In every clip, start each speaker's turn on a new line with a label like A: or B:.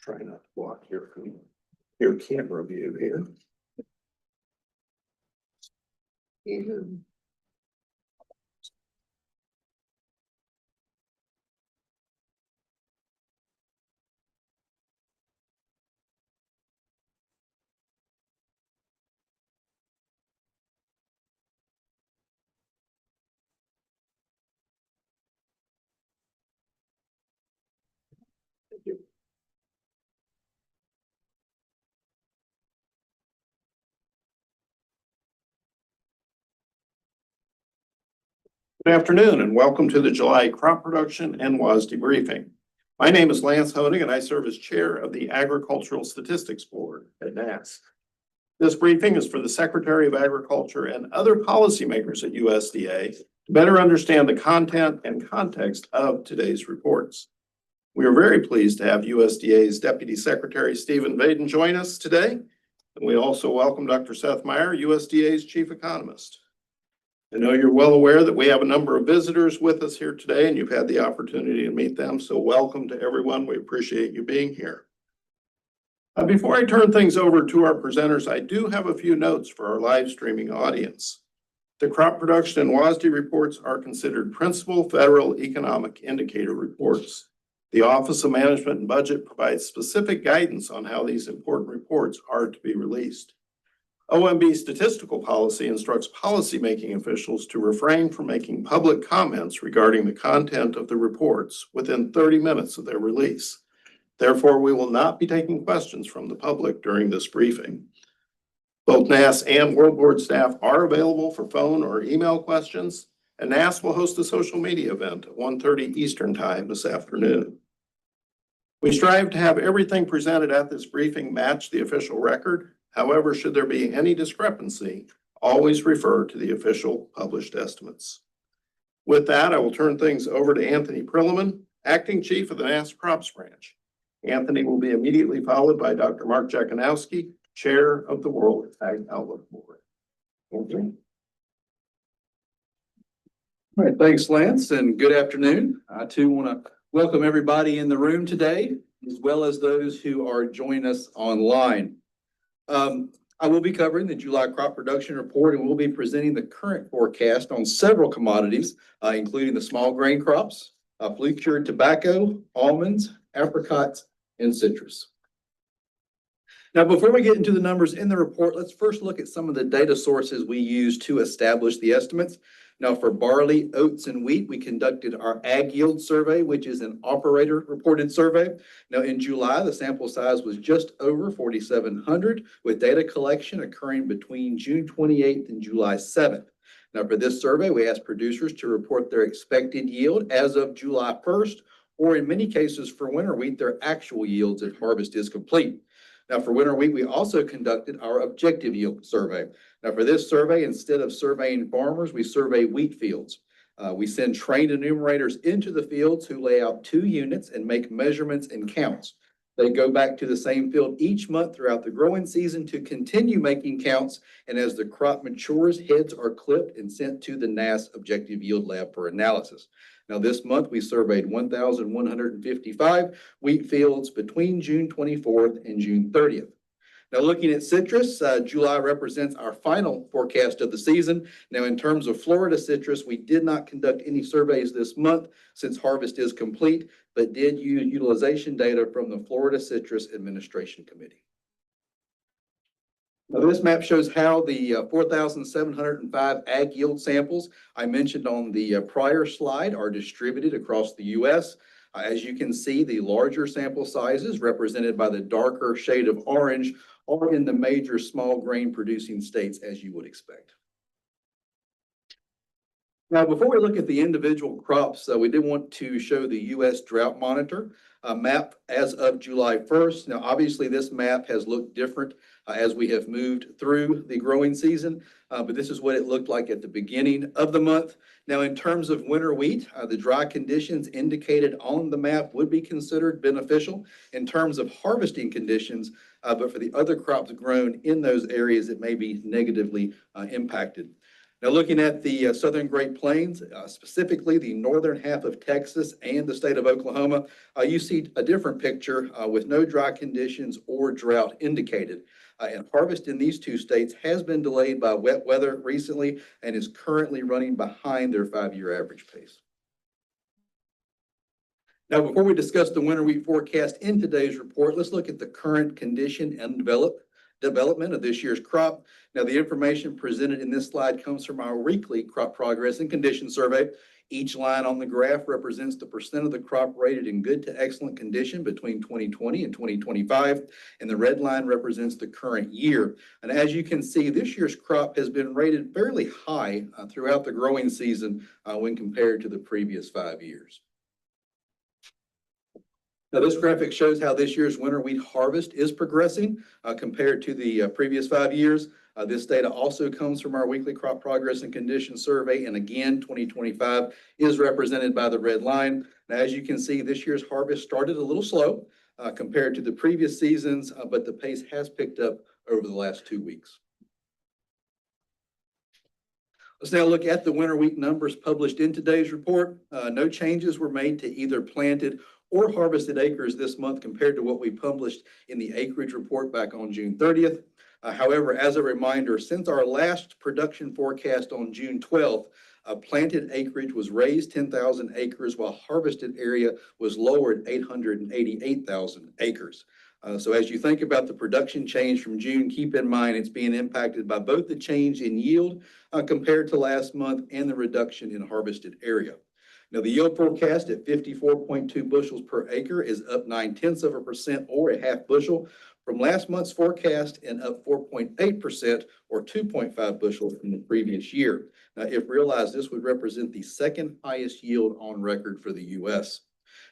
A: Try not to block your camera view here. And thank you. Good afternoon and welcome to the July Crop Production and WASDE briefing. My name is Lance Honig and I serve as chair of the Agricultural Statistics Board at NASS. This briefing is for the Secretary of Agriculture and other policymakers at USDA to better understand the content and context of today's reports. We are very pleased to have USDA's Deputy Secretary Stephen Vaden join us today. And we also welcome Dr. Seth Meyer, USDA's Chief Economist. I know you're well aware that we have a number of visitors with us here today and you've had the opportunity to meet them. So welcome to everyone. We appreciate you being here. Before I turn things over to our presenters, I do have a few notes for our live streaming audience. The crop production and WASDE reports are considered principal federal economic indicator reports. The Office of Management and Budget provides specific guidance on how these important reports are to be released. OMB statistical policy instructs policymaking officials to refrain from making public comments regarding the content of the reports within 30 minutes of their release. Therefore, we will not be taking questions from the public during this briefing. Both NASS and World Board staff are available for phone or email questions, and NASS will host a social media event at 1:30 Eastern Time this afternoon. We strive to have everything presented at this briefing match the official record. However, should there be any discrepancy, always refer to the official published estimates. With that, I will turn things over to Anthony Prilliman, Acting Chief of the NASS Crops Branch. Anthony will be immediately followed by Dr. Mark Jekanowski, Chair of the World Ag Outlook Board. Anthony.
B: All right, thanks, Lance, and good afternoon. I too want to welcome everybody in the room today, as well as those who are joining us online. I will be covering the July crop production report and we'll be presenting the current forecast on several commodities, including the small grain crops, flue-cured tobacco, almonds, apricots, and citrus. Now, before we get into the numbers in the report, let's first look at some of the data sources we use to establish the estimates. Now, for barley, oats, and wheat, we conducted our ag yield survey, which is an operator reported survey. Now, in July, the sample size was just over 4,700, with data collection occurring between June 28th and July 7th. Now, for this survey, we asked producers to report their expected yield as of July 1st, or in many cases for winter wheat, their actual yields if harvest is complete. Now, for winter wheat, we also conducted our objective yield survey. Now, for this survey, instead of surveying farmers, we survey wheat fields. We send trained enumerators into the fields who lay out 2 units and make measurements and counts. They go back to the same field each month throughout the growing season to continue making counts. And as the crop matures, heads are clipped and sent to the NASS Objective Yield Lab for analysis. Now, this month, we surveyed 1,155 wheat fields between June 24th and June 30th. Now, looking at citrus, July represents our final forecast of the season. Now, in terms of Florida citrus, we did not conduct any surveys this month since harvest is complete, but did use utilization data from the Florida Citrus Administration Committee. Now, this map shows how the 4,705 ag yield samples I mentioned on the prior slide are distributed across the U.S. As you can see, the larger sample sizes represented by the darker shade of orange are in the major small grain producing states, as you would expect. Now, before we look at the individual crops, we did want to show the U.S. Drought Monitor map as of July 1st. Now, obviously, this map has looked different as we have moved through the growing season, but this is what it looked like at the beginning of the month. Now, in terms of winter wheat, the dry conditions indicated on the map would be considered beneficial in terms of harvesting conditions, but for the other crops grown in those areas, it may be negatively impacted. Now, looking at the southern Great Plains, specifically the northern half of Texas and the state of Oklahoma, you see a different picture with no dry conditions or drought indicated. And harvest in these two states has been delayed by wet weather recently and is currently running behind their 5-year average pace. Now, before we discuss the winter wheat forecast in today's report, let's look at the current condition and development of this year's crop. Now, the information presented in this slide comes from our weekly crop progress and condition survey. Each line on the graph represents the percent of the crop rated in good to excellent condition between 2020 and 2025, and the red line represents the current year. And as you can see, this year's crop has been rated fairly high throughout the growing season when compared to the previous 5 years. Now, this graphic shows how this year's winter wheat harvest is progressing compared to the previous 5 years. This data also comes from our weekly crop progress and condition survey. And again, 2025 is represented by the red line. Now, as you can see, this year's harvest started a little slow compared to the previous seasons, but the pace has picked up over the last 2 weeks. Let's now look at the winter wheat numbers published in today's report. No changes were made to either planted or harvested acres this month compared to what we published in the acreage report back on June 30th. However, as a reminder, since our last production forecast on June 12th, planted acreage was raised 10,000 acres while harvested area was lowered 888,000 acres. So as you think about the production change from June, keep in mind it's being impacted by both the change in yield compared to last month and the reduction in harvested area. Now, the yield forecast at 54.2 bushels per acre is up 0.9% or a half bushel from last month's forecast and up 4.8% or 2.5 bushels from the previous year. Now, if realized, this would represent the second highest yield on record for the U.S.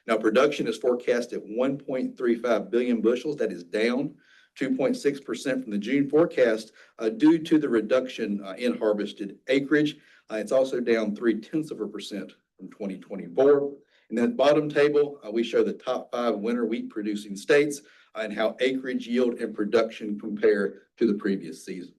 B: Now, production is forecast at 1.35 billion bushels. That is down 2.6% from the June forecast due to the reduction in harvested acreage. It's also down 0.3% from 2024. In that bottom table, we show the top 5 winter wheat producing states and how acreage yield and production compare to the previous season.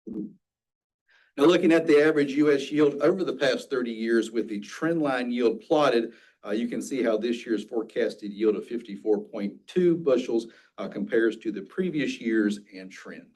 B: Now, looking at the average U.S. yield over the past 30 years with the trend line yield plotted, you can see how this year's forecasted yield of 54.2 bushels compares to the previous years and trend.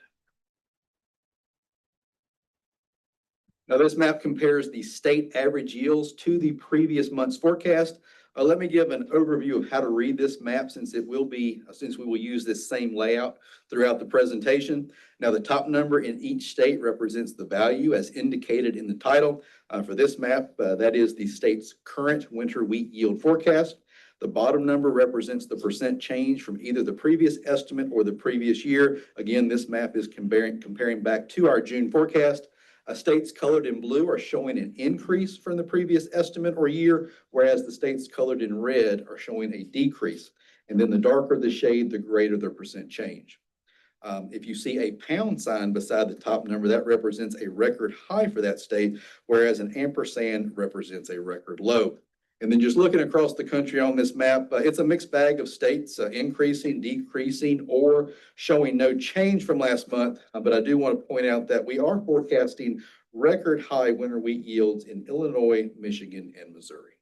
B: Now, this map compares the state average yields to the previous month's forecast. Let me give an overview of how to read this map since we will use this same layout throughout the presentation. Now, the top number in each state represents the value as indicated in the title. For this map, that is the state's current winter wheat yield forecast. The bottom number represents the percent change from either the previous estimate or the previous year. Again, this map is comparing back to our June forecast. States colored in blue are showing an increase from the previous estimate or year, whereas the states colored in red are showing a decrease. And then the darker the shade, the greater the percent change. If you see a pound sign beside the top number, that represents a record high for that state, whereas an ampersand represents a record low. And then just looking across the country on this map, it's a mixed bag of states increasing, decreasing, or showing no change from last month. But I do want to point out that we are forecasting record high winter wheat yields in Illinois, Michigan, and Missouri.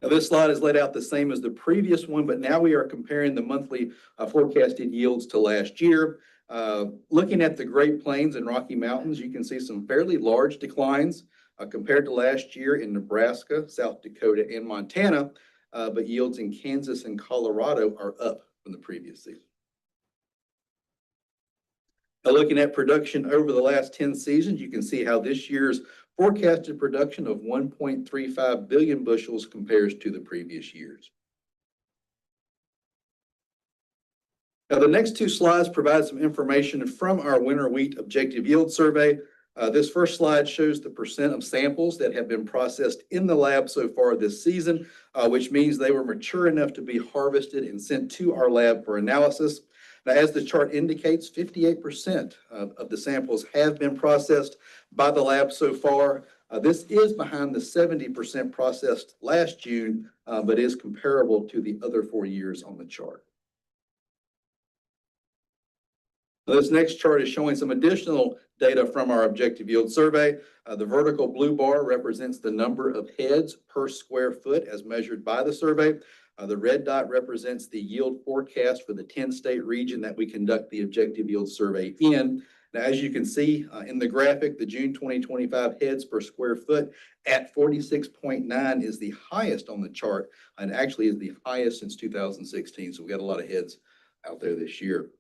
B: Now, this slide is laid out the same as the previous one, but now we are comparing the monthly forecasted yields to last year. Looking at the Great Plains and Rocky Mountains, you can see some fairly large declines compared to last year in Nebraska, South Dakota, and Montana, but yields in Kansas and Colorado are up from the previous season. Now, looking at production over the last 10 seasons, you can see how this year's forecasted production of 1.35 billion bushels compares to the previous years. Now, the next 2 slides provide some information from our winter wheat objective yield survey. This first slide shows the percent of samples that have been processed in the lab so far this season, which means they were mature enough to be harvested and sent to our lab for analysis. Now, as the chart indicates, 58% of the samples have been processed by the lab so far. This is behind the 70% processed last June, but is comparable to the other 4 years on the chart. This next chart is showing some additional data from our objective yield survey. The vertical blue bar represents the number of heads per square foot as measured by the survey. The red dot represents the yield forecast for the 10-state region that we conduct the objective yield survey in. Now, as you can see in the graphic, the June 2025 heads per square foot at 46.9 is the highest on the chart and actually is the highest since 2016. So we got a lot of heads out there this year.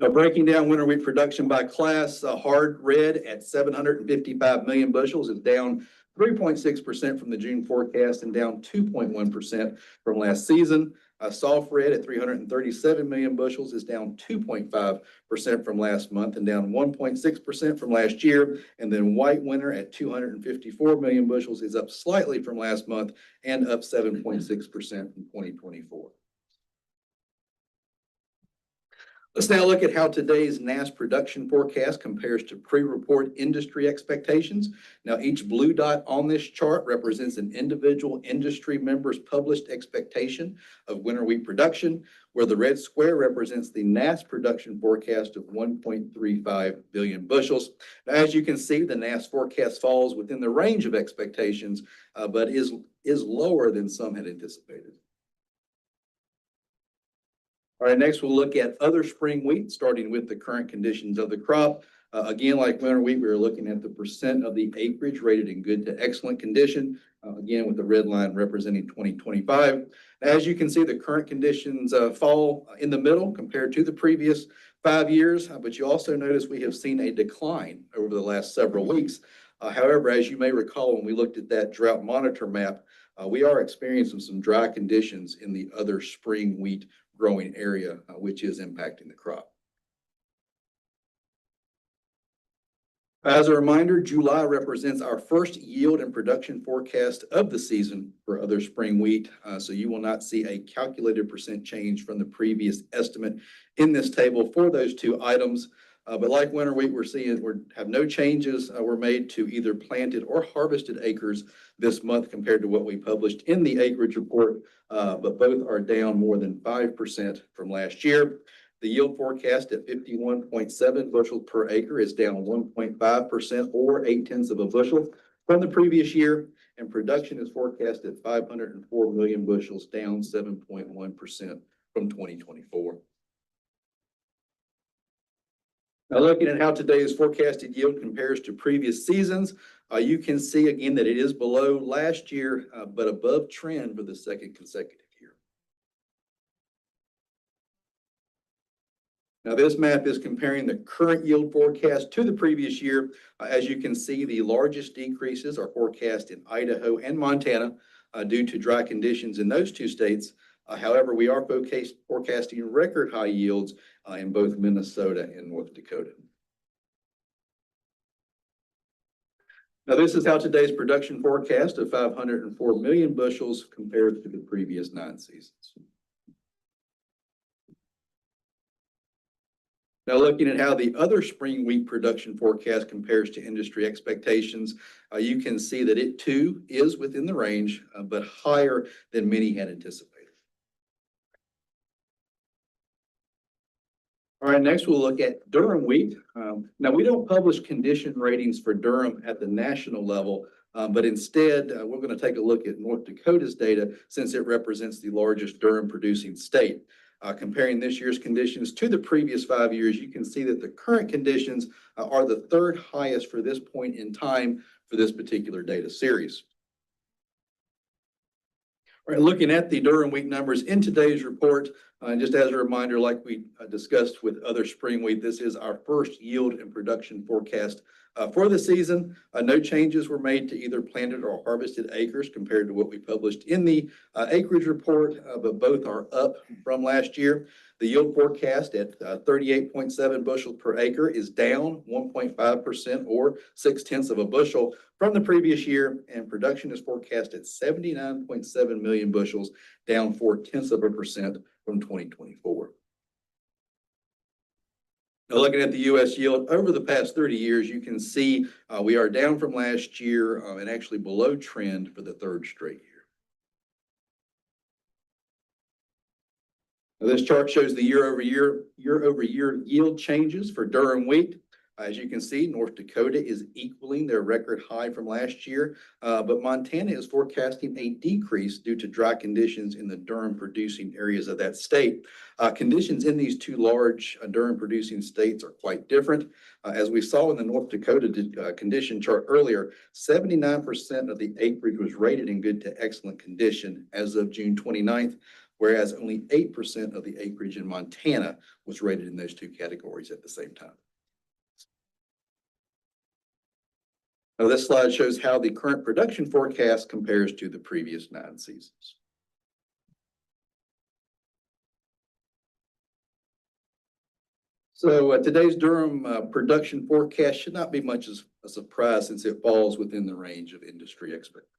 B: Now, breaking down winter wheat production by class, hard red at 755 million bushels is down 3.6% from the June forecast and down 2.1% from last season. Soft red at 337 million bushels is down 2.5% from last month and down 1.6% from last year. And then white winter at 254 million bushels is up slightly from last month and up 7.6% from 2024. Let's now look at how today's NASS production forecast compares to pre-report industry expectations. Now, each blue dot on this chart represents an individual industry member's published expectation of winter wheat production, where the red square represents the NASS production forecast of 1.35 billion bushels. Now, as you can see, the NASS forecast falls within the range of expectations, but is lower than some had anticipated. All right, next we'll look at other spring wheat, starting with the current conditions of the crop. Again, like winter wheat, we are looking at the percent of the acreage rated in good to excellent condition, again with the red line representing 2025. As you can see, the current conditions fall in the middle compared to the previous 5 years, but you also notice we have seen a decline over the last several weeks. However, as you may recall, when we looked at that drought monitor map, we are experiencing some dry conditions in the other spring wheat growing area, which is impacting the crop. As a reminder, July represents our first yield and production forecast of the season for other spring wheat. So you will not see a calculated percent change from the previous estimate in this table for those two items. But like winter wheat, we have no changes were made to either planted or harvested acres this month compared to what we published in the acreage report, but both are down more than 5% from last year. The yield forecast at 51.7 bushels per acre is down 1.5% or 0.8 of a bushel from the previous year, and production is forecast at 504 million bushels, down 7.1% from 2024. Now, looking at how today's forecasted yield compares to previous seasons, you can see again that it is below last year, but above trend for the second consecutive year. Now, this map is comparing the current yield forecast to the previous year. As you can see, the largest decreases are forecast in Idaho and Montana due to dry conditions in those two states. However, we are forecasting record high yields in both Minnesota and North Dakota. Now, this is how today's production forecast of 504 million bushels compares to the previous 9 seasons. Now, looking at how the other spring wheat production forecast compares to industry expectations, you can see that it too is within the range, but higher than many had anticipated. All right, next we'll look at durum wheat. Now, we don't publish condition ratings for durum at the national level, but instead we're going to take a look at North Dakota's data since it represents the largest durum producing state. Comparing this year's conditions to the previous 5 years, you can see that the current conditions are the third highest for this point in time for this particular data series. All right, looking at the durum wheat numbers in today's report, just as a reminder, like we discussed with other spring wheat, this is our first yield and production forecast for the season. No changes were made to either planted or harvested acres compared to what we published in the acreage report, but both are up from last year. The yield forecast at 38.7 bushels per acre is down 1.5% or 0.6 of a bushel from the previous year, and production is forecast at 79.7 million bushels, down 0.4% from 2024. Now, looking at the U.S. yield over the past 30 years, you can see we are down from last year and actually below trend for the third straight year. Now, this chart shows the year-over-year yield changes for durum wheat. As you can see, North Dakota is equaling their record high from last year, but Montana is forecasting a decrease due to dry conditions in the durum producing areas of that state. Conditions in these two large durum producing states are quite different. As we saw in the North Dakota condition chart earlier, 79% of the acreage was rated in good to excellent condition as of June 29th, whereas only 8% of the acreage in Montana was rated in those two categories at the same time. Now, this slide shows how the current production forecast compares to the previous 9 seasons. So today's durum production forecast should not be much of a surprise since it falls within the range of industry expectations.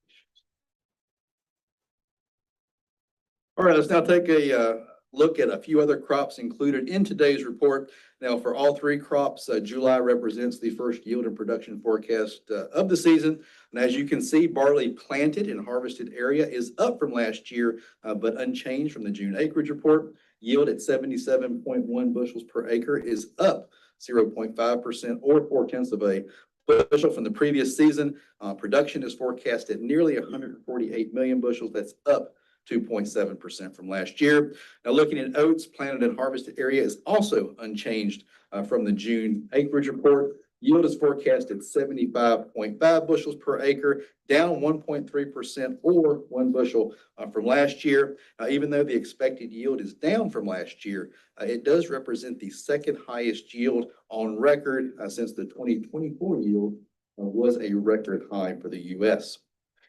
B: All right, let's now take a look at a few other crops included in today's report. Now, for all 3 crops, July represents the first yield and production forecast of the season. And as you can see, barley planted and harvested area is up from last year, but unchanged from the June acreage report. Yield at 77.1 bushels per acre is up 0.5% or 0.4 of a bushel from the previous season. Production is forecast at nearly 148 million bushels. That's up 2.7% from last year. Now, looking at oats, planted and harvested area is also unchanged from the June acreage report. Yield is forecast at 75.5 bushels per acre, down 1.3% or 1 bushel from last year. Even though the expected yield is down from last year, it does represent the second highest yield on record since the 2024 yield was a record high for the U.S.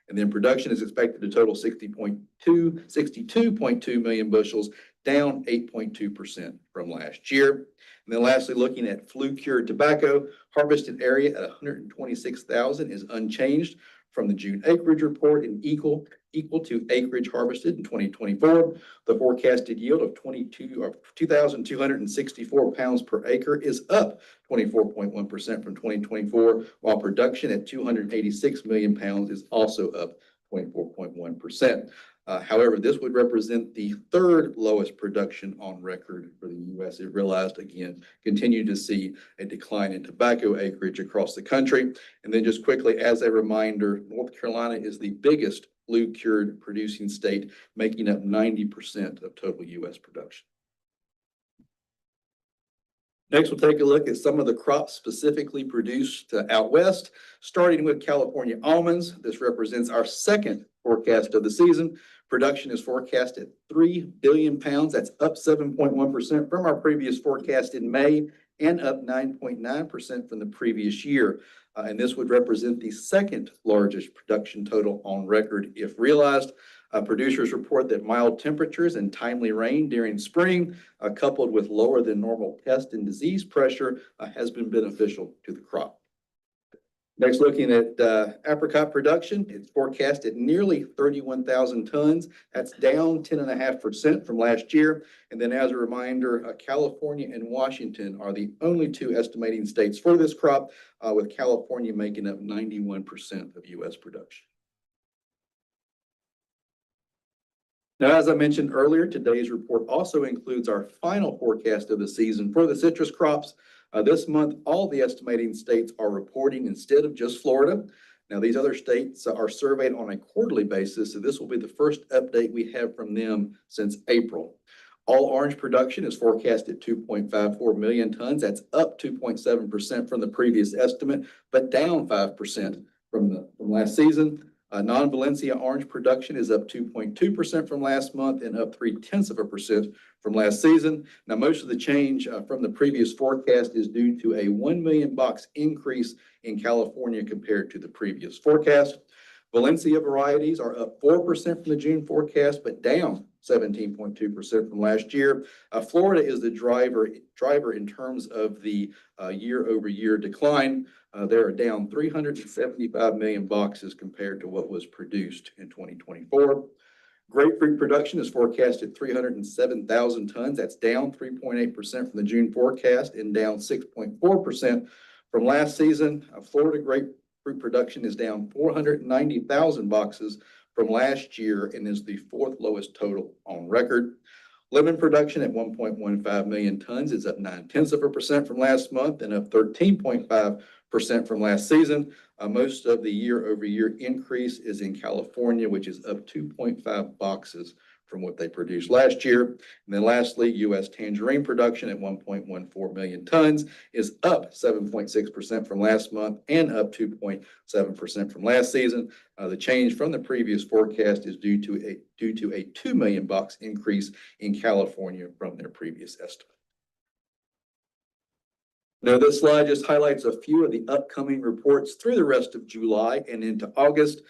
B: And then production is expected to total 62.2 million bushels, down 8.2% from last year. And then lastly, looking at flue-cured tobacco, harvested area at 126,000 is unchanged from the June acreage report and equal to acreage harvested in 2024. The forecasted yield of 2,264 pounds per acre is up 24.1% from 2024, while production at 286 million pounds is also up 24.1%. However, this would represent the 3rd lowest production on record for the U.S. It realized, again, continue to see a decline in tobacco acreage across the country. And then just quickly, as a reminder, North Carolina is the biggest flue-cured producing state, making up 90% of total U.S. production. Next, we'll take a look at some of the crops specifically produced out west, starting with California almonds. This represents our 2nd forecast of the season. Production is forecast at 3 billion pounds. That's up 7.1% from our previous forecast in May and up 9.9% from the previous year. And this would represent the 2nd largest production total on record if realized. Producers report that mild temperatures and timely rain during spring, coupled with lower than normal pest and disease pressure, has been beneficial to the crop. Next, looking at apricot production, it's forecast at nearly 31,000 tons. That's down 10.5% from last year. And then as a reminder, California and Washington are the only 2 estimating states for this crop, with California making up 91% of U.S. production. Now, as I mentioned earlier, today's report also includes our final forecast of the season for the citrus crops. This month, all the estimating states are reporting instead of just Florida. Now, these other states are surveyed on a quarterly basis, so this will be the first update we have from them since April. All orange production is forecast at 2.54 million tons. That's up 2.7% from the previous estimate, but down 5% from last season. Non-Valencia orange production is up 2.2% from last month and up 0.3% from last season. Now, most of the change from the previous forecast is due to a 1 million box increase in California compared to the previous forecast. Valencia varieties are up 4% from the June forecast, but down 17.2% from last year. Florida is the driver in terms of the year-over-year decline. They are down 375 million boxes compared to what was produced in 2024. Grapefruit production is forecast at 307,000 tons. That's down 3.8% from the June forecast and down 6.4% from last season. Florida grapefruit production is down 490,000 boxes from last year and is the 4th lowest total on record. Lemon production at 1.15 million tons is up 0.9% from last month and up 13.5% from last season. Most of the year-over-year increase is in California, which is up 2.5 boxes from what they produced last year. And then lastly, U.S. tangerine production at 1.14 million tons is up 7.6% from last month and up 2.7% from last season. The change from the previous forecast is due to a 2 million box increase in California from their previous estimate. Now, this slide just highlights a few of the upcoming reports through the rest of July and into August.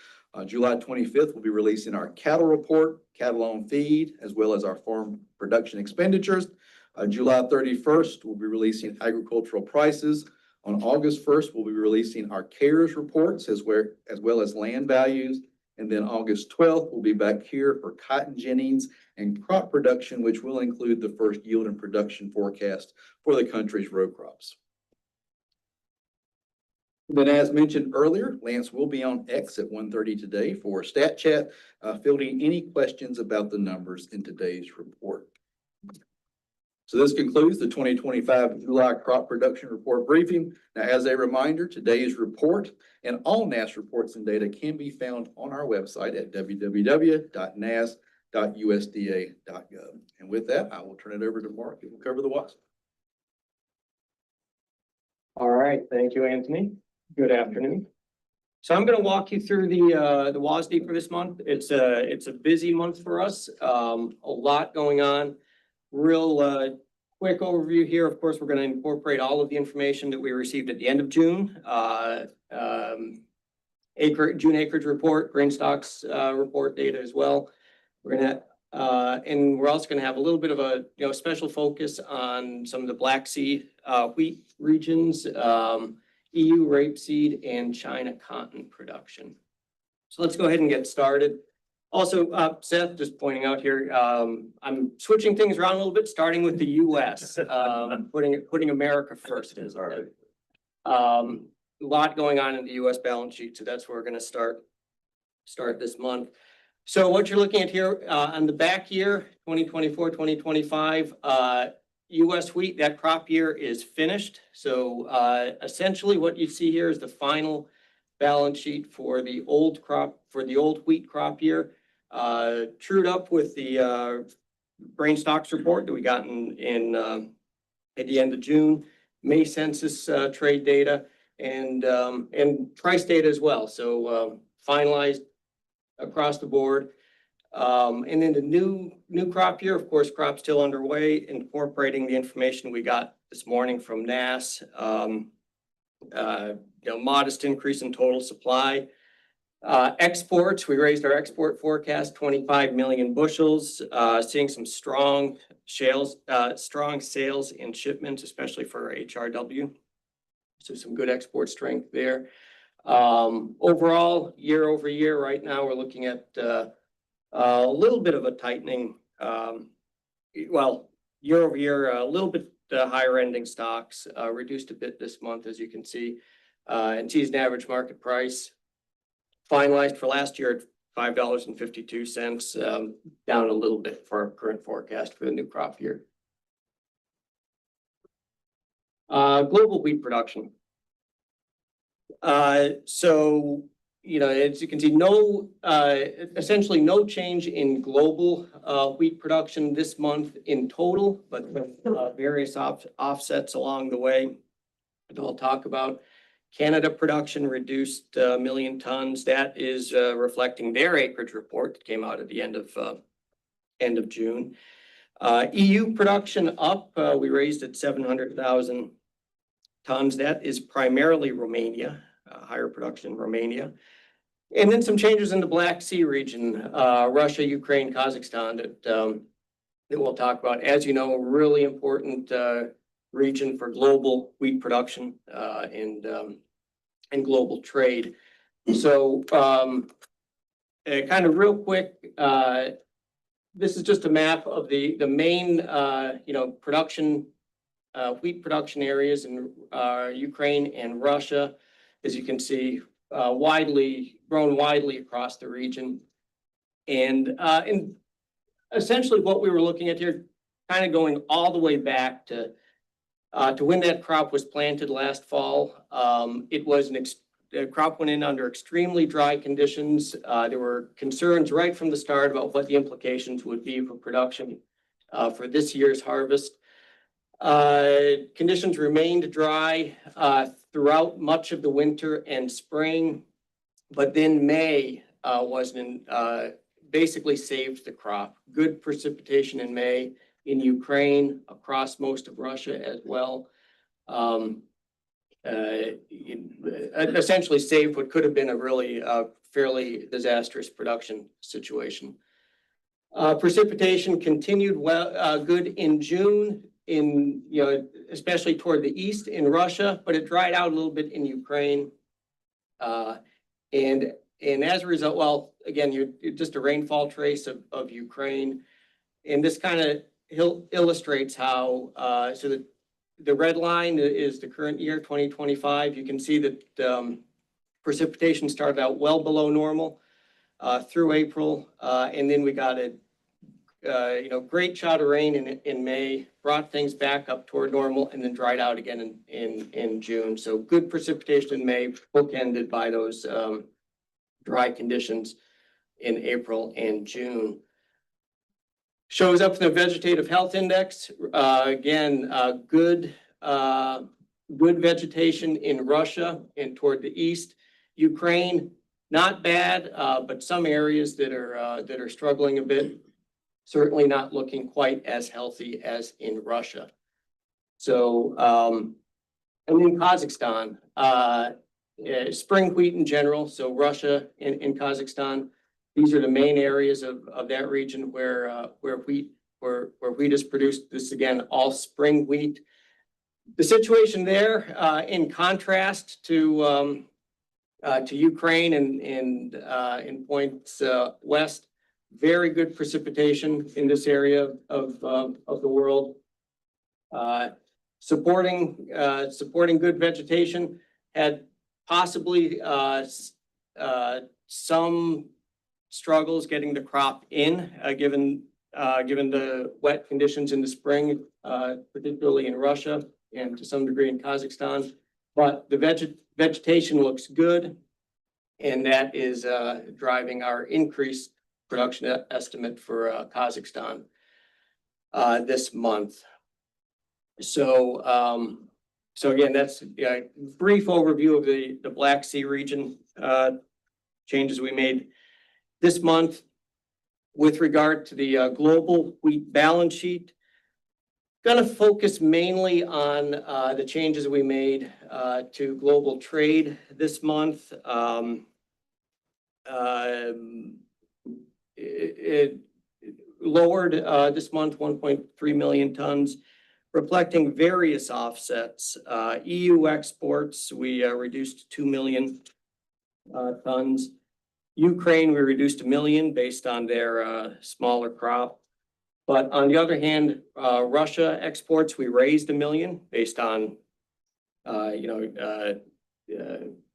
B: July 25th, we'll be releasing our cattle report, cattle on feed, as well as our farm production expenditures. July 31st, we'll be releasing agricultural prices. On August 1st, we'll be releasing our CARES reports as well as land values. And then August 12th, we'll be back here for cotton ginnings and crop production, which will include the first yield and production forecast for the country's row crops. Then, as mentioned earlier, Lance will be on X at 1:30 today for Stat Chat, fielding any questions about the numbers in today's report. So this concludes the 2025 July crop production report briefing. Now, as a reminder, today's report and all NASS reports and data can be found on our website at www.nass.usda.gov. And with that, I will turn it over to Mark, who will cover the WASDE.
C: All right, thank you, Anthony. Good afternoon. So I'm going to walk you through the WASDE for this month. It's a busy month for us. A lot going on. Real quick overview here. Of course, we're going to incorporate all of the information that we received at the end of June. June acreage report, grain stocks report data as well. We're going to and we're also going to have a little bit of a special focus on some of the Black Sea wheat regions. EU rapeseed and China cotton production. So let's go ahead and get started. Also, Seth, just pointing out here, I'm switching things around a little bit, starting with the U.S. Putting America first is all right. A lot going on in the U.S. balance sheet, so that's where we're going to start this month. So what you're looking at here on the back year, 2024, 2025. U.S. wheat, that crop year is finished. So essentially what you see here is the final balance sheet for the old crop, for the old wheat crop year, trued up with the grain stocks report that we got in at the end of June, May census trade data, and price data as well. So finalized across the board. And then the new crop year, of course, crop still underway, incorporating the information we got this morning from NASS. Modest increase in total supply. Exports, we raised our export forecast 25 million bushels, seeing some strong sales and shipments, especially for HRW. So some good export strength there. Overall, year over year, right now we're looking at a little bit of a tightening. Well, year over year, a little bit higher ending stocks, reduced a bit this month, as you can see. And season average market price finalized for last year at $5.52, down a little bit for our current forecast for the new crop year. Global wheat production. So, as you can see, essentially no change in global wheat production this month in total, but various offsets along the way that I'll talk about. Canada production reduced 1 million tons. That is reflecting their acreage report that came out at the end of June. EU production up. We raised it 700,000 tons. That is primarily Romania, higher production in Romania. And then some changes in the Black Sea region, Russia, Ukraine, Kazakhstan that we'll talk about. As you know, a really important region for global wheat production and global trade. So kind of real quick, this is just a map of the main production wheat production areas in Ukraine and Russia. As you can see, grown widely across the region. And essentially what we were looking at here, kind of going all the way back to when that crop was planted last fall. It was the crop went in under extremely dry conditions. There were concerns right from the start about what the implications would be for production for this year's harvest. Conditions remained dry throughout much of the winter and spring, but then May basically saved the crop. Good precipitation in May in Ukraine, across most of Russia as well. Essentially saved what could have been a really fairly disastrous production situation. Precipitation continued good in June, especially toward the east in Russia, but it dried out a little bit in Ukraine. And as a result, well, again, you're just a rainfall trace of Ukraine. And this kind of illustrates how, so that the red line is the current year, 2025. You can see that precipitation started out well below normal through April. And then we got a great shot of rain in May, brought things back up toward normal, and then dried out again in June. So good precipitation in May, bookended by those dry conditions in April and June. Shows up in the vegetative health index. Again, good vegetation in Russia and toward the east. Ukraine, not bad, but some areas that are struggling a bit. Certainly not looking quite as healthy as in Russia. So, and then Kazakhstan, spring wheat in general. So Russia and Kazakhstan, these are the main areas of that region where wheat is produced. This again, all spring wheat. The situation there, in contrast to Ukraine and in points west, very good precipitation in this area of the world. Supporting good vegetation, had possibly some struggles getting the crop in, given the wet conditions in the spring, particularly in Russia and to some degree in Kazakhstan. But the vegetation looks good, and that is driving our increased production estimate for Kazakhstan this month. So again, that's a brief overview of the Black Sea region changes we made this month. With regard to the global wheat balance sheet, going to focus mainly on the changes we made to global trade this month. It lowered this month 1.3 million tons, reflecting various offsets. EU exports, we reduced 2 million tons. Ukraine, we reduced 1 million based on their smaller crop. But on the other hand, Russia exports, we raised 1 million based on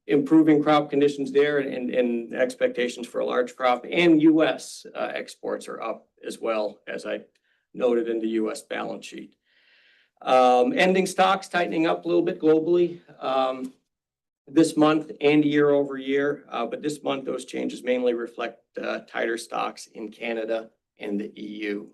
C: improving crop conditions there and expectations for a large crop. And US exports are up as well, as I noted in the US balance sheet. Ending stocks tightening up a little bit globally this month and year over year. But this month, those changes mainly reflect tighter stocks in Canada and the EU.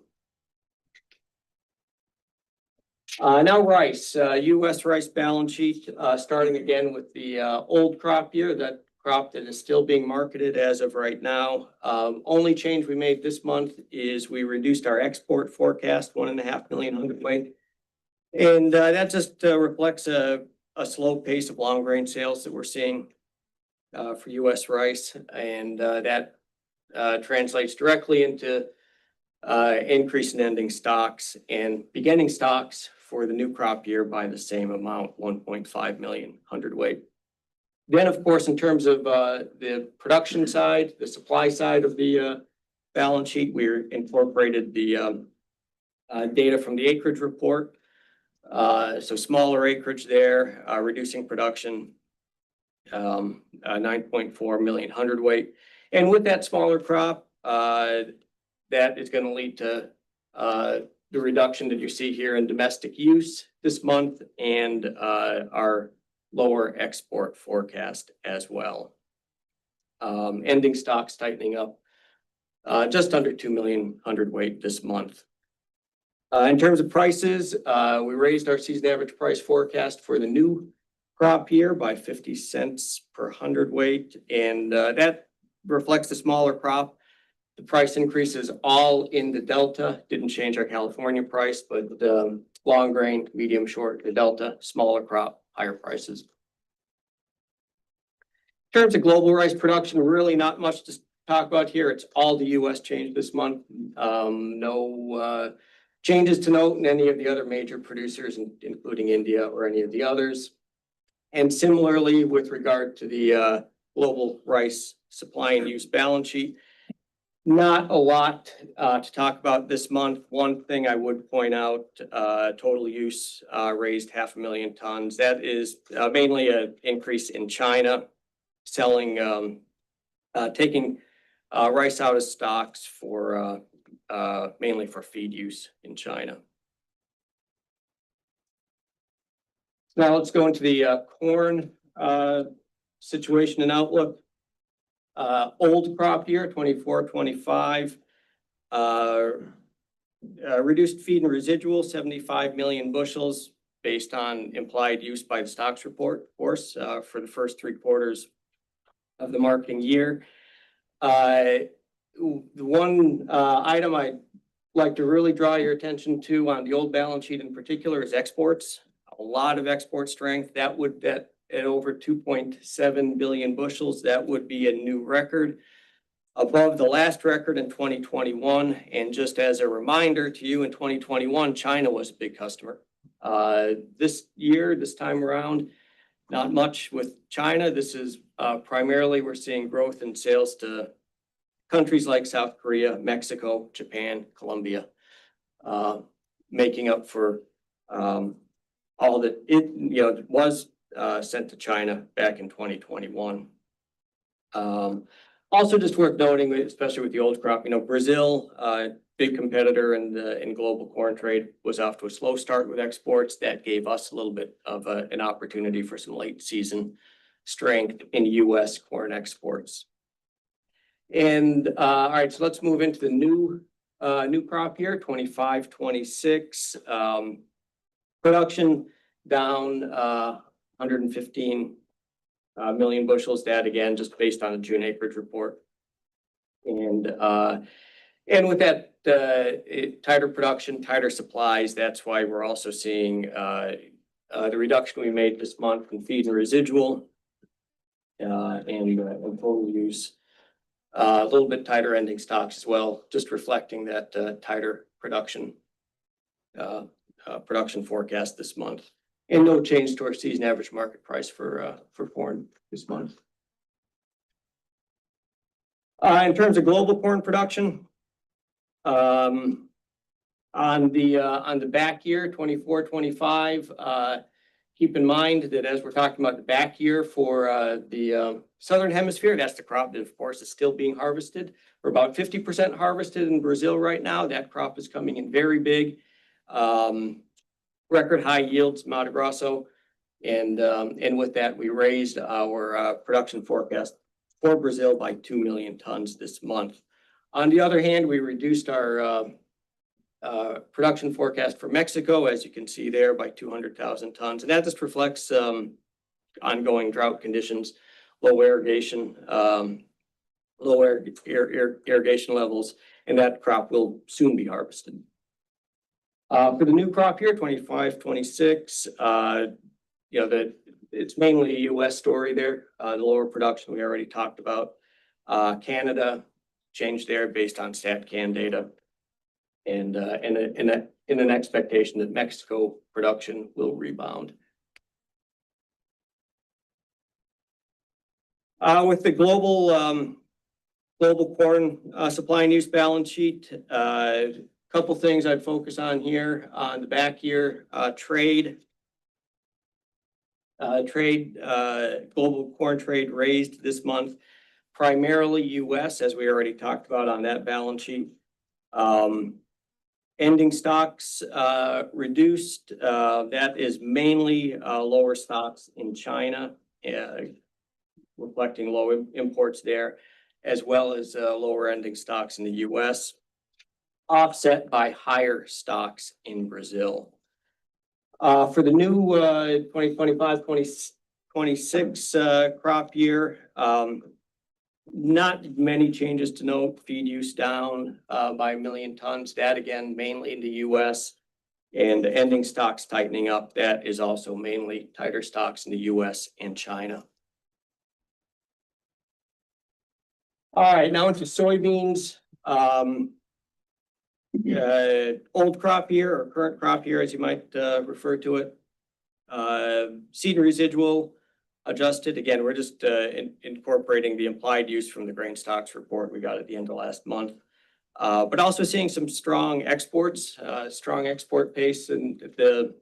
C: Now rice, US rice balance sheet, starting again with the old crop year, that crop that is still being marketed as of right now. Only change we made this month is we reduced our export forecast 1.5 million hundredweight. And that just reflects a slow pace of long grain sales that we're seeing for US rice. And that translates directly into increase in ending stocks and beginning stocks for the new crop year by the same amount, 1.5 million hundredweight. Then, of course, in terms of the production side, the supply side of the balance sheet, we incorporated the data from the acreage report. So smaller acreage there, reducing production, 9.4 million hundredweight. And with that smaller crop, that is going to lead to the reduction that you see here in domestic use this month and our lower export forecast as well. Ending stocks tightening up just under 2 million hundredweight this month. In terms of prices, we raised our season average price forecast for the new crop year by 50 cents per hundredweight, and that reflects the smaller crop. The price increase is all in the Delta, didn't change our California price, but long grain, medium, short, the Delta, smaller crop, higher prices. In terms of global rice production, really not much to talk about here. It's all the US change this month. No changes to note in any of the other major producers, including India or any of the others. And similarly, with regard to the global rice supply and use balance sheet, not a lot to talk about this month. One thing I would point out, total use raised 500,000 tons. That is mainly an increase in China selling, taking rice out of stocks for mainly for feed use in China. Now let's go into the corn situation and outlook. Old crop year, 24-25, reduced feed and residual, 75 million bushels based on implied use by the stocks report, of course, for the first 3 quarters of the marketing year. The one item I'd like to really draw your attention to on the old balance sheet in particular is exports. A lot of export strength. That at over 2.7 billion bushels, that would be a new record above the last record in 2021. And just as a reminder to you, in 2021, China was a big customer. This year, this time around, not much with China. This is primarily we're seeing growth in sales to countries like South Korea, Mexico, Japan, Colombia, making up for all that it was sent to China back in 2021. Also just worth noting, especially with the old crop, Brazil, big competitor in global corn trade, was off to a slow start with exports. That gave us a little bit of an opportunity for some late season strength in US corn exports. And all right, so let's move into the new crop year, 25-26. Production down 115 million bushels. That again, just based on the June acreage report. And with that tighter production, tighter supplies, that's why we're also seeing the reduction we made this month in feed and residual and total use. A little bit tighter ending stocks as well, just reflecting that tighter production forecast this month. And no change to our season average market price for corn this month. In terms of global corn production, on the back year, 24-25, keep in mind that as we're talking about the back year for the Southern Hemisphere, that's the crop that, of course, is still being harvested. We're about 50% harvested in Brazil right now. That crop is coming in very big. Record high yields, Mato Grosso. And with that, we raised our production forecast for Brazil by 2 million tons this month. On the other hand, we reduced our production forecast for Mexico, as you can see there, by 200,000 tons. And that just reflects ongoing drought conditions, low irrigation levels, and that crop will soon be harvested. For the new crop year, 25-26, it's mainly a US story there. The lower production we already talked about. Canada changed there based on StatCan data. And in an expectation that Mexico production will rebound. With the global corn supply and use balance sheet, couple things I'd focus on here on the back year, trade, global corn trade raised this month, primarily US, as we already talked about on that balance sheet. Ending stocks reduced. That is mainly lower stocks in China, reflecting low imports there, as well as lower ending stocks in the US, offset by higher stocks in Brazil. For the new 2025-2026 crop year, not many changes to note. Feed use down by 1 million tons. That again, mainly in the US, and the ending stocks tightening up. That is also mainly tighter stocks in the US and China. All right, now into soybeans. Old crop year or current crop year, as you might refer to it. Seed and residual adjusted. Again, we're just incorporating the implied use from the grain stocks report we got at the end of last month. But also seeing some strong exports, strong export pace and at the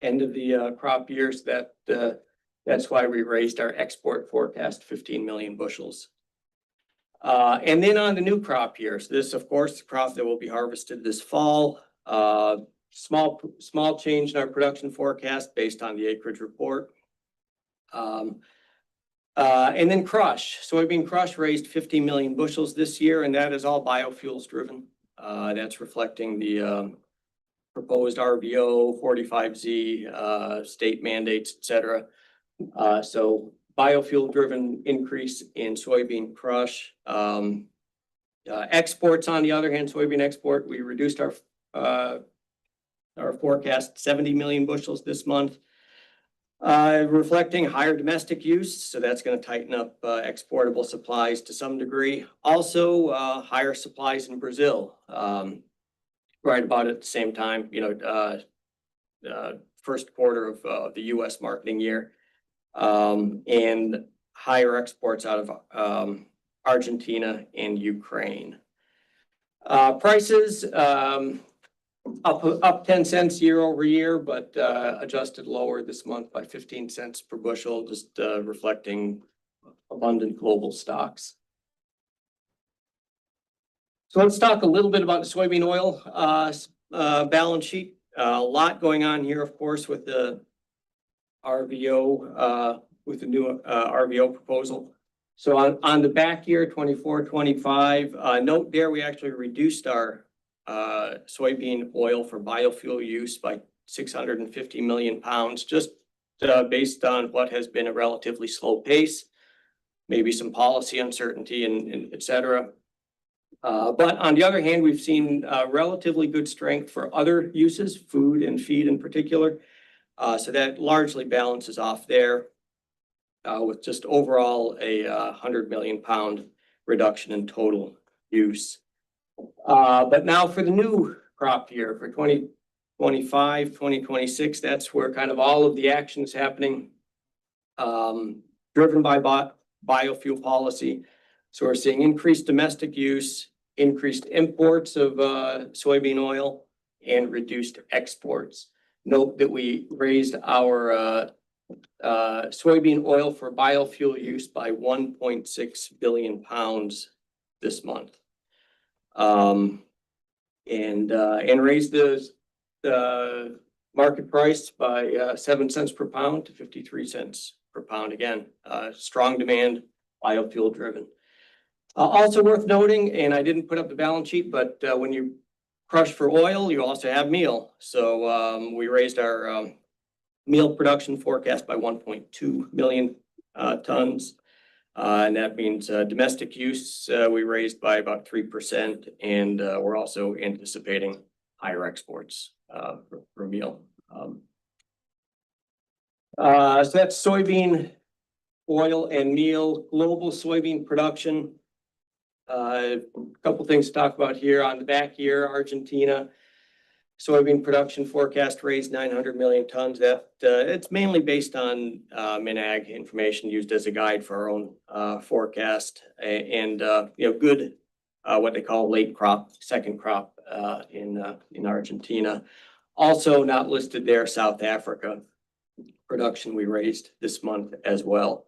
C: end of the crop years. That's why we raised our export forecast 15 million bushels. And then on the new crop years, this, of course, the crop that will be harvested this fall. Small change in our production forecast based on the acreage report. And then crush. Soybean crush raised 50 million bushels this year, and that is all biofuels driven. That's reflecting the proposed RVO, 45Z, state mandates, et cetera. So biofuel driven increase in soybean crush. Exports, on the other hand, soybean export, we reduced our forecast 70 million bushels this month, reflecting higher domestic use. So that's going to tighten up exportable supplies to some degree. Also, higher supplies in Brazil, right about at the same time, first quarter of the US marketing year. And higher exports out of Argentina and Ukraine. Prices up 10 cents year over year, but adjusted lower this month by 15 cents per bushel, just reflecting abundant global stocks. So let's talk a little bit about the soybean oil balance sheet. A lot going on here, of course, with the RVO, with the new RVO proposal. So on the back year, 24-25, note there we actually reduced our soybean oil for biofuel use by 650 million pounds, just based on what has been a relatively slow pace, maybe some policy uncertainty and et cetera. But on the other hand, we've seen relatively good strength for other uses, food and feed in particular. So that largely balances off there with just overall a 100 million pound reduction in total use. But now for the new crop year for 2025, 2026, that's where kind of all of the action is happening, driven by biofuel policy. So we're seeing increased domestic use, increased imports of soybean oil, and reduced exports. Note that we raised our soybean oil for biofuel use by 1.6 billion pounds this month. And raised the market price by 7 cents per pound to 53 cents per pound. Again, strong demand, biofuel driven. Also worth noting, and I didn't put up the balance sheet, but when you crush for oil, you also have meal. So we raised our meal production forecast by 1.2 million tons. And that means domestic use we raised by about 3%, and we're also anticipating higher exports for meal. So that's soybean oil and meal. Global soybean production. A couple things to talk about here. On the back year, Argentina soybean production forecast raised 900 million tons. That it's mainly based on MinAg information used as a guide for our own forecast, and good what they call late crop, second crop in Argentina. Also not listed there, South Africa production we raised this month as well.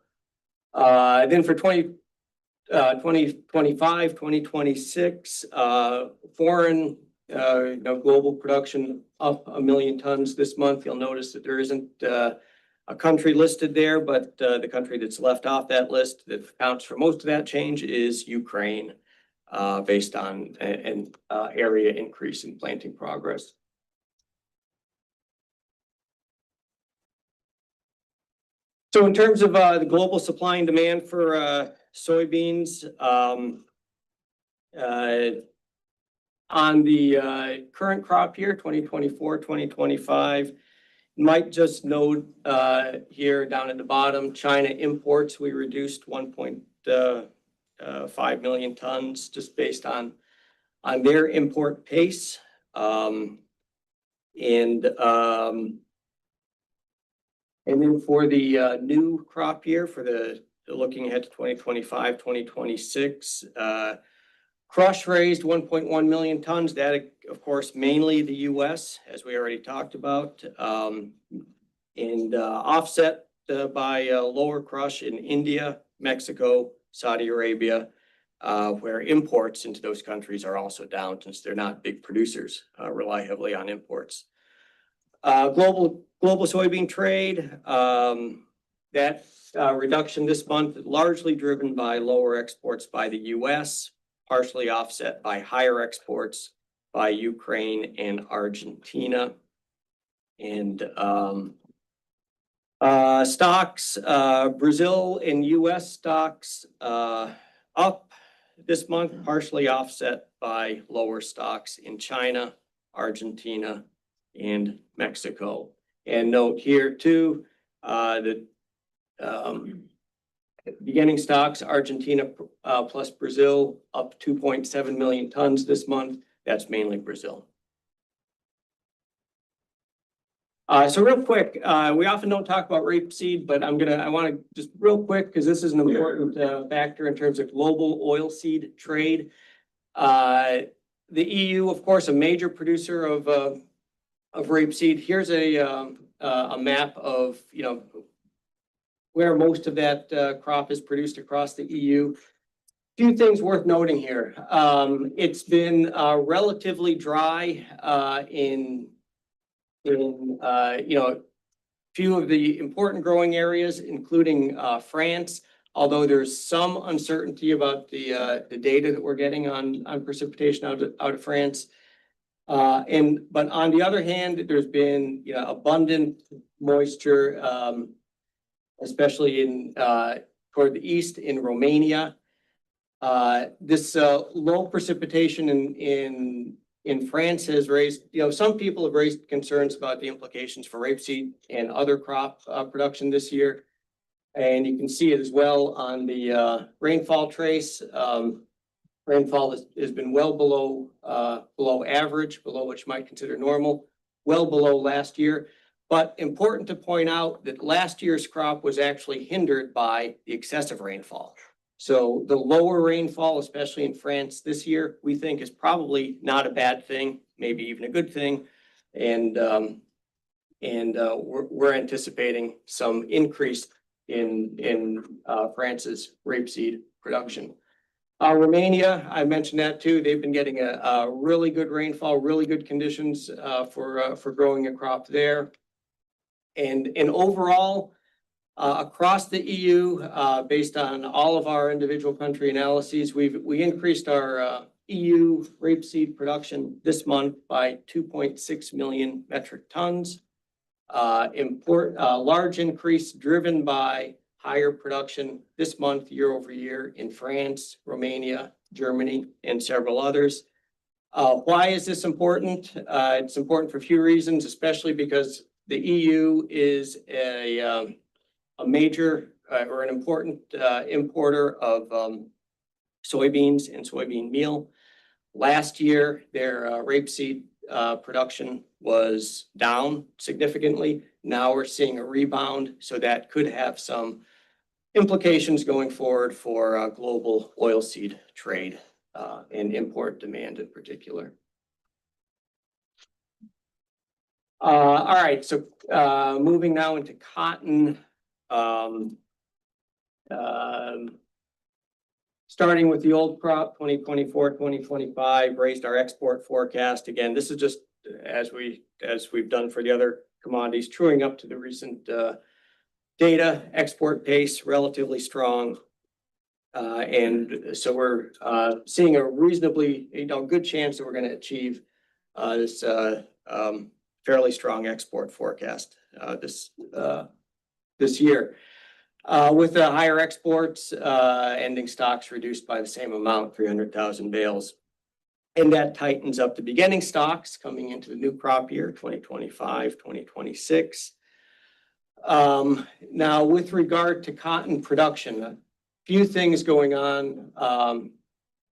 C: Then for 2025, 2026, foreign global production up 1 million tons this month. You'll notice that there isn't a country listed there, but the country that's left off that list that accounts for most of that change is Ukraine, based on an area increase in planting progress. So in terms of the global supply and demand for soybeans, on the current crop year, 2024, 2025, might just note here down at the bottom, China imports, we reduced 1.5 million tons just based on their import pace. And then for the new crop year, for the looking ahead to 2025, 2026, crush raised 1.1 million tons. That, of course, mainly the US, as we already talked about, and offset by lower crush in India, Mexico, Saudi Arabia, where imports into those countries are also down since they're not big producers, rely heavily on imports. Global soybean trade, that reduction this month largely driven by lower exports by the US, partially offset by higher exports by Ukraine and Argentina. And stocks, Brazil and US stocks up this month, partially offset by lower stocks in China, Argentina, and Mexico. And note here too, that beginning stocks, Argentina plus Brazil up 2.7 million tons this month. That's mainly Brazil. So real quick, we often don't talk about rapeseed, but I want to just real quick, because this is an important factor in terms of global oilseed trade. The EU, of course, a major producer of rapeseed. Here's a map of where most of that crop is produced across the EU. Few things worth noting here. It's been relatively dry in few of the important growing areas, including France. Although there's some uncertainty about the data that we're getting on precipitation out of France. But on the other hand, there's been abundant moisture, especially in toward the east in Romania. This low precipitation in France has raised, some people have raised concerns about the implications for rapeseed and other crop production this year. And you can see it as well on the rainfall trace. Rainfall has been well below average, below what you might consider normal, well below last year. But important to point out that last year's crop was actually hindered by the excessive rainfall. So the lower rainfall, especially in France this year, we think is probably not a bad thing, maybe even a good thing. And we're anticipating some increase in France's rapeseed production. Romania, I mentioned that too. They've been getting a really good rainfall, really good conditions for growing a crop there. And overall, across the EU, based on all of our individual country analyses, we increased our EU rapeseed production this month by 2.6 million metric tons. Large increase driven by higher production this month year over year in France, Romania, Germany, and several others. Why is this important? It's important for a few reasons, especially because the EU is a major or an important importer of soybeans and soybean meal. Last year, their rapeseed production was down significantly. Now we're seeing a rebound, so that could have some implications going forward for global oilseed trade and import demand in particular. All right, so moving now into cotton. starting with the old crop, 2024, 2025, raised our export forecast. Again, this is just as we've done for the other commodities, truing up to the recent data. Export pace relatively strong. And so we're seeing a reasonably, good chance that we're going to achieve this fairly strong export forecast this year. With the higher exports, ending stocks reduced by the same amount, 300,000 bales. And that tightens up the beginning stocks coming into the new crop year, 2025, 2026. Now, with regard to cotton production, a few things going on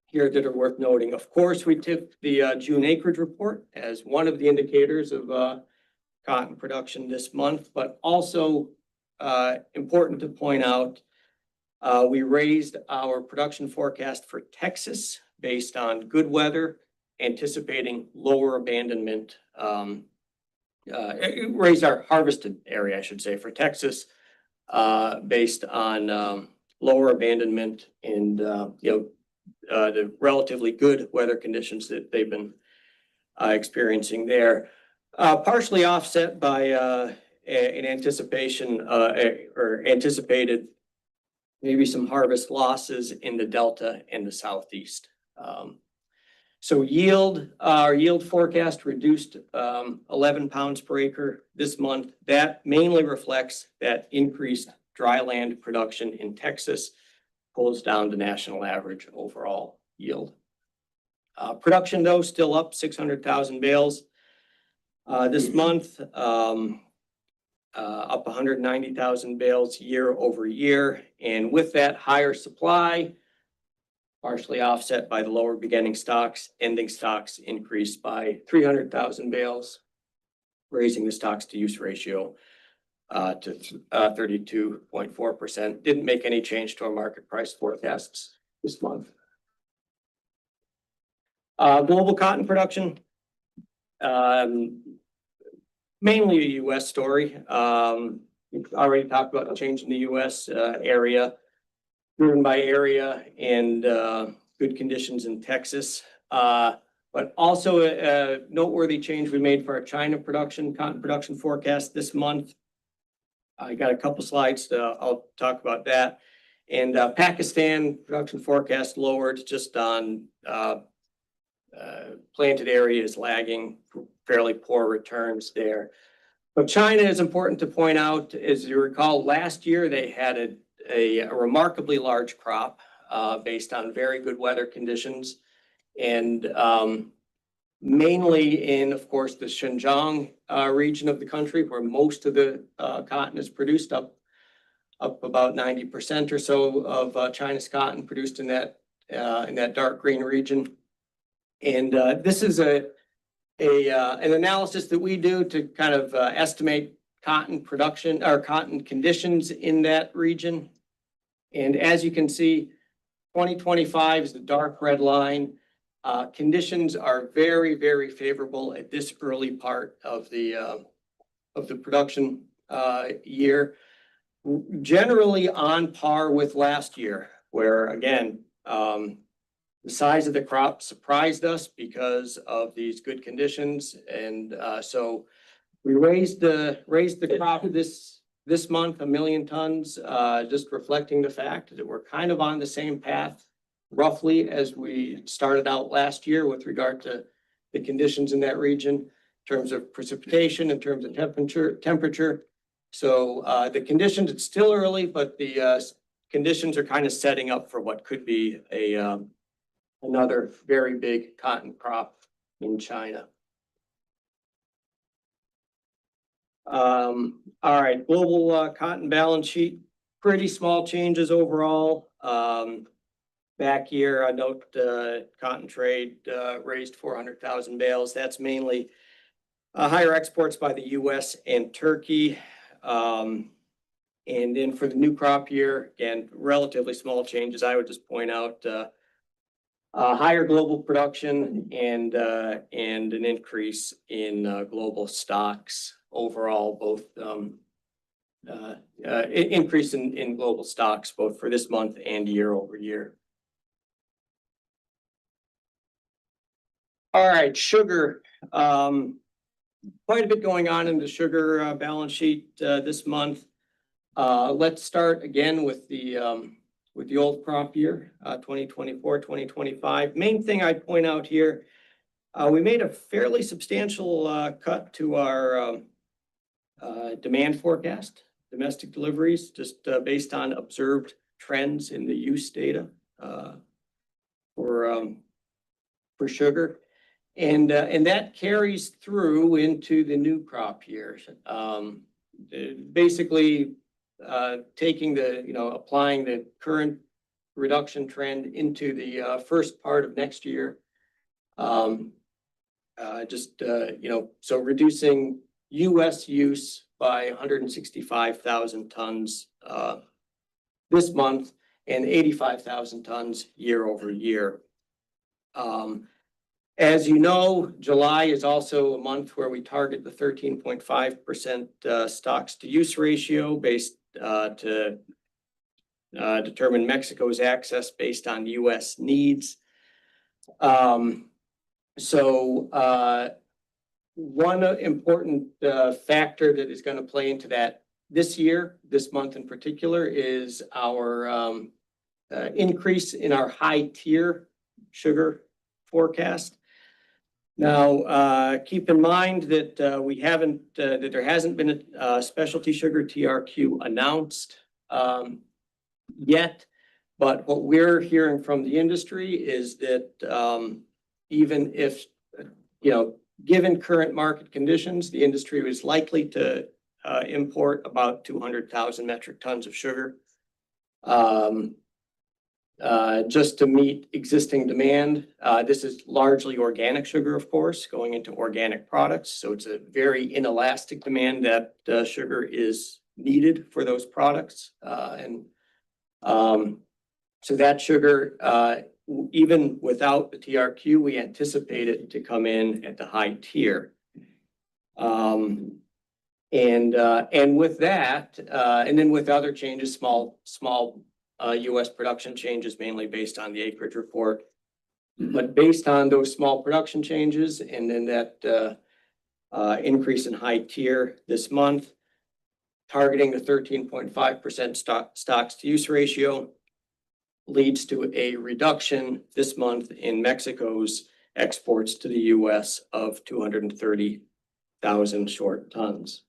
C: here that are worth noting. Of course, we took the June acreage report as one of the indicators of cotton production this month, but also important to point out, we raised our production forecast for Texas based on good weather, anticipating lower abandonment. Raised our harvested area, I should say, for Texas based on lower abandonment and the relatively good weather conditions that they've been experiencing there. Partially offset by an anticipation or anticipated maybe some harvest losses in the Delta and the Southeast. So our yield forecast reduced 11 pounds per acre this month. That mainly reflects that increased dry land production in Texas pulls down the national average overall yield. Production though still up 600,000 bales this month, up 190,000 bales year over year. And with that higher supply, partially offset by the lower beginning stocks, ending stocks increased by 300,000 bales, raising the stocks to use ratio to 32.4%. Didn't make any change to our market price forecasts this month. Global cotton production, mainly a U.S. story. We've already talked about the change in the U.S. area, driven by area and good conditions in Texas. But also a noteworthy change we made for our China cotton production forecast this month. I got a couple slides, I'll talk about that. And Pakistan production forecast lowered just on planted areas lagging, fairly poor returns there. But China is important to point out, as you recall, last year they had a remarkably large crop based on very good weather conditions, and mainly in, of course, the Xinjiang region of the country, where most of the cotton is produced, up about 90% or so of China's cotton produced in that dark green region. And this is an analysis that we do to kind of estimate cotton production or cotton conditions in that region. And as you can see, 2025 is the dark red line. Conditions are very, very favorable at this early part of the production year. Generally on par with last year, where again, the size of the crop surprised us because of these good conditions. And so we raised the crop this month 1 million tons, just reflecting the fact that we're kind of on the same path roughly as we started out last year with regard to the conditions in that region in terms of precipitation, in terms of temperature. So the conditions, it's still early, but the conditions are kind of setting up for what could be another very big cotton crop in China. All right, global cotton balance sheet, pretty small changes overall. Back year, I note cotton trade raised 400,000 bales. That's mainly higher exports by the U.S. and Turkey. And then for the new crop year, again, relatively small changes. I would just point out higher global production and an increase in global stocks overall, both increase in global stocks both for this month and year over year. All right, sugar. Quite a bit going on in the sugar balance sheet this month. Let's start again with the old crop year, 2024, 2025. Main thing I'd point out here, we made a fairly substantial cut to our demand forecast, domestic deliveries, just based on observed trends in the use data for sugar. And that carries through into the new crop years. Basically, taking applying the current reduction trend into the first part of next year. So reducing US use by 165,000 tons this month and 85,000 tons year over year. As you know, July is also a month where we target the 13.5% stocks to use ratio based to determine Mexico's access based on US needs. One important factor that is going to play into that this year, this month in particular, is our increase in our high tier sugar forecast. Now, keep in mind that that there hasn't been a specialty sugar TRQ announced yet, but what we're hearing from the industry is that even if, given current market conditions, the industry is likely to import about 200,000 metric tons of sugar just to meet existing demand. This is largely organic sugar, of course, going into organic products. So it's a very inelastic demand that sugar is needed for those products. So that sugar, even without the TRQ, we anticipate it to come in at the high tier. And with that, and then with other changes, small US production changes, mainly based on the acreage report. But based on those small production changes and then that increase in high tier this month, targeting the 13.5% stocks to use ratio leads to a reduction this month in Mexico's exports to the US of 230,000 short tons.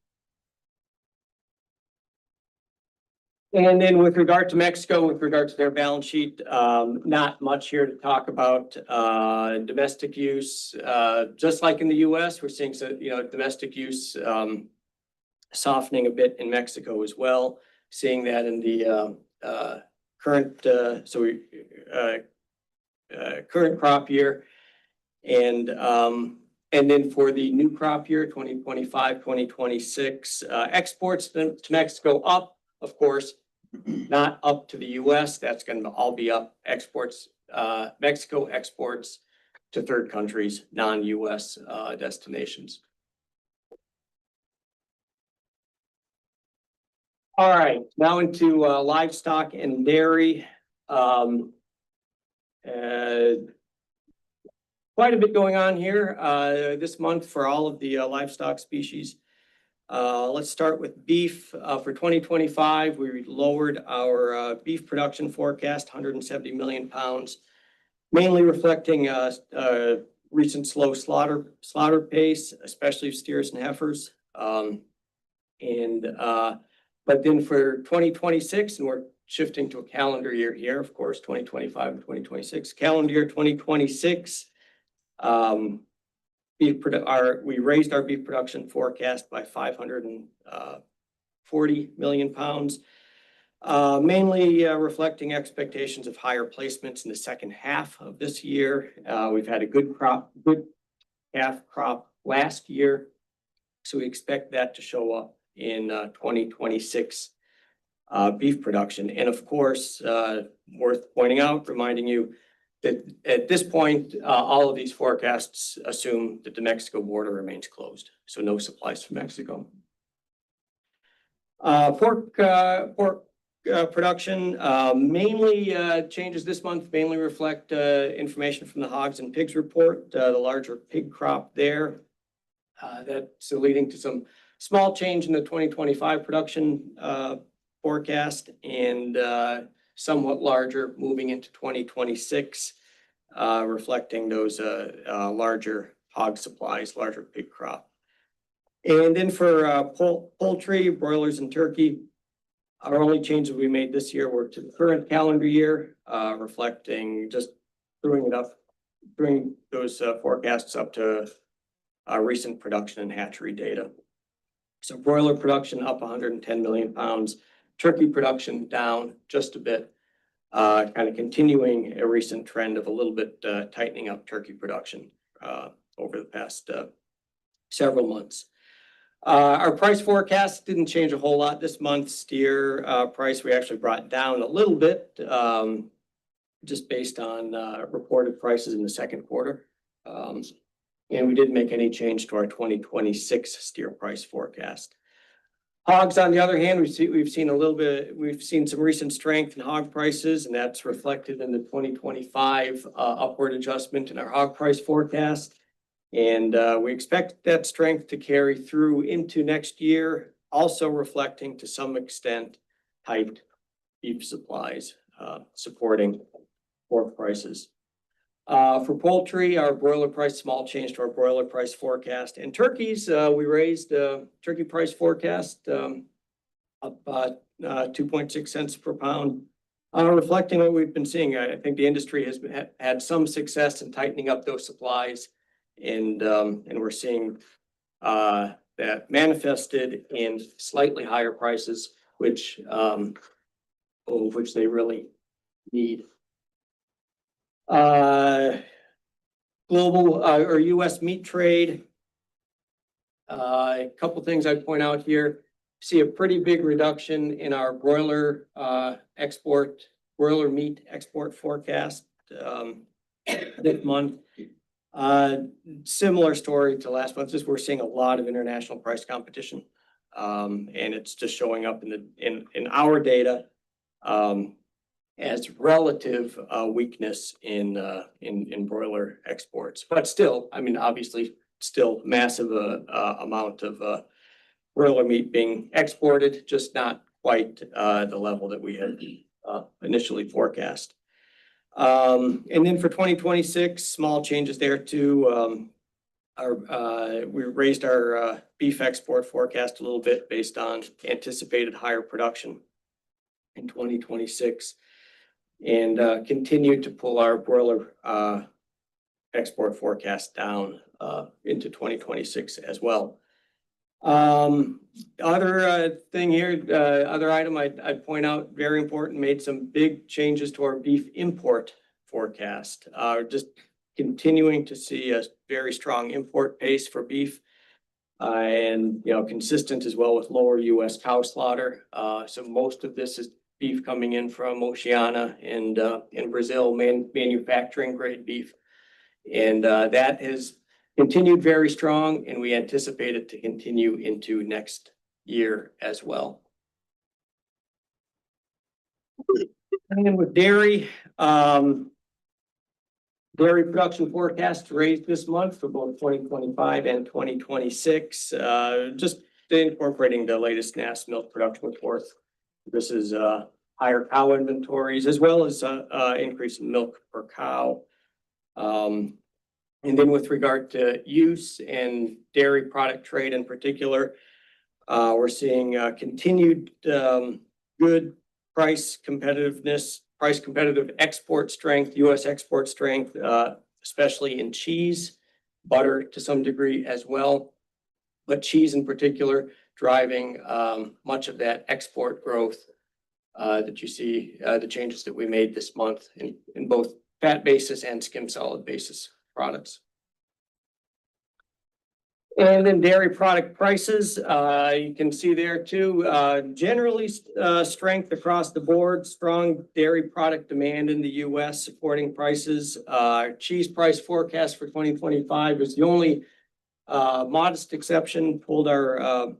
C: And then with regard to Mexico, with regard to their balance sheet, not much here to talk about domestic use. Just like in the US, we're seeing domestic use softening a bit in Mexico as well. Seeing that in the current current crop year, and then for the new crop year 2025, 2026, exports to Mexico up, of course. Not up to the US. That's going to all be up. Exports, Mexico exports to third countries, non-US destinations. All right, now into livestock and dairy. Quite a bit going on here this month for all of the livestock species. Let's start with beef. For 2025, we lowered our beef production forecast, 170 million pounds, mainly reflecting recent slow slaughter pace, especially steers and heifers. But then for 2026, and we're shifting to a calendar year here, of course, 2025 and 2026. Calendar year 2026, we raised our beef production forecast by 540 million pounds, mainly reflecting expectations of higher placements in the second half of this year. We've had a good calf crop last year, so we expect that to show up in 2026 beef production. And of course, worth pointing out, reminding you that at this point, all of these forecasts assume that the Mexico border remains closed, so no supplies from Mexico. Pork production, mainly, changes this month mainly reflect, information from the hogs and pigs report, the larger pig crop there. That's leading to some small change in the 2025 production, forecast and, somewhat larger moving into 2026, reflecting those, larger hog supplies, larger pig crop. And then for, poultry, broilers and turkey, our only changes we made this year were to the current calendar year, reflecting just bring those forecasts up to recent production and hatchery data. So broiler production up 110 million pounds, turkey production down just a bit, kind of continuing a recent trend of a little bit tightening up turkey production over the past several months. Our price forecast didn't change a whole lot this month. Steer price we actually brought down a little bit, just based on reported prices in the second quarter. And we didn't make any change to our 2026 steer price forecast. Hogs, on the other hand, we've seen some recent strength in hog prices, and that's reflected in the 2025 upward adjustment in our hog price forecast. And we expect that strength to carry through into next year, also reflecting to some extent tight beef supplies, supporting pork prices. For poultry, our broiler price, small change to our broiler price forecast. And turkeys, we raised the turkey price forecast up 2.6 cents per pound, reflecting what we've been seeing. I think the industry has had some success in tightening up those supplies. And we're seeing that manifested in slightly higher prices, which they really need. Global or US meat trade. A couple things I'd point out here. See a pretty big reduction in our broiler meat export forecast this month. Similar story to last month, just we're seeing a lot of international price competition. And it's just showing up in our data as relative weakness in broiler exports. But still, I mean, obviously still massive amount of broiler meat being exported, just not quite the level that we had initially forecast. And then for 2026, small changes there too. We raised our beef export forecast a little bit based on anticipated higher production in 2026, and continued to pull our broiler export forecast down into 2026 as well. Other thing here, other item I'd point out, very important, made some big changes to our beef import forecast. Just continuing to see a very strong import pace for beef, and consistent as well with lower U.S. cow slaughter. So most of this is beef coming in from Oceania and in Brazil, manufacturing grade beef, and that has continued very strong, and we anticipate it to continue into next year as well. And then with dairy, dairy production forecast raised this month for both 2025 and 2026, just incorporating the latest NASS milk production report. This is higher cow inventories as well as increase in milk per cow. And then with regard to use and dairy product trade in particular, we're seeing continued good price competitiveness, price competitive export strength, U.S. export strength, especially in cheese, butter to some degree as well, but cheese in particular driving much of that export growth that you see, the changes that we made this month in both fat basis and skim solid basis products. And then dairy product prices, you can see there too, generally strength across the board, strong dairy product demand in the U.S. supporting prices. Cheese price forecast for 2025 is the only modest exception, pulled our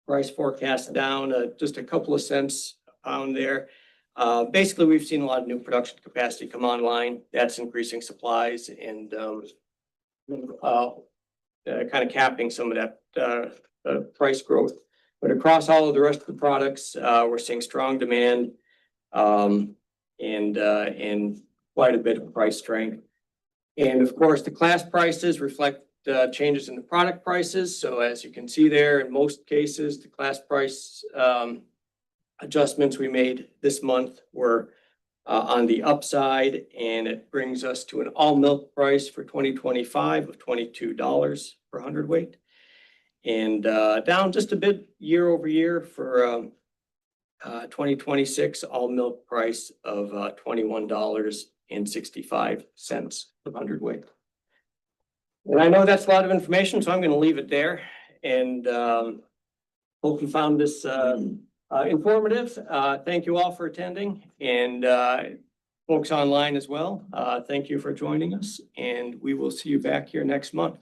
C: price forecast down just a couple of cents pound there. Basically, we've seen a lot of new production capacity come online. That's increasing supplies and kind of capping some of that price growth. But across all of the rest of the products, we're seeing strong demand and quite a bit of price strength. And of course, the class prices reflect changes in the product prices. So as you can see there, in most cases, the class price adjustments we made this month were on the upside, and it brings us to an all milk price for 2025 of $22 per hundredweight. And down just a bit year over year for 2026 all milk price of $21.65 per hundredweight. And I know that's a lot of information, so I'm going to leave it there. And hope you found this informative. Thank you all for attending, and folks online as well. Thank you for joining us, and we will see you back here next month.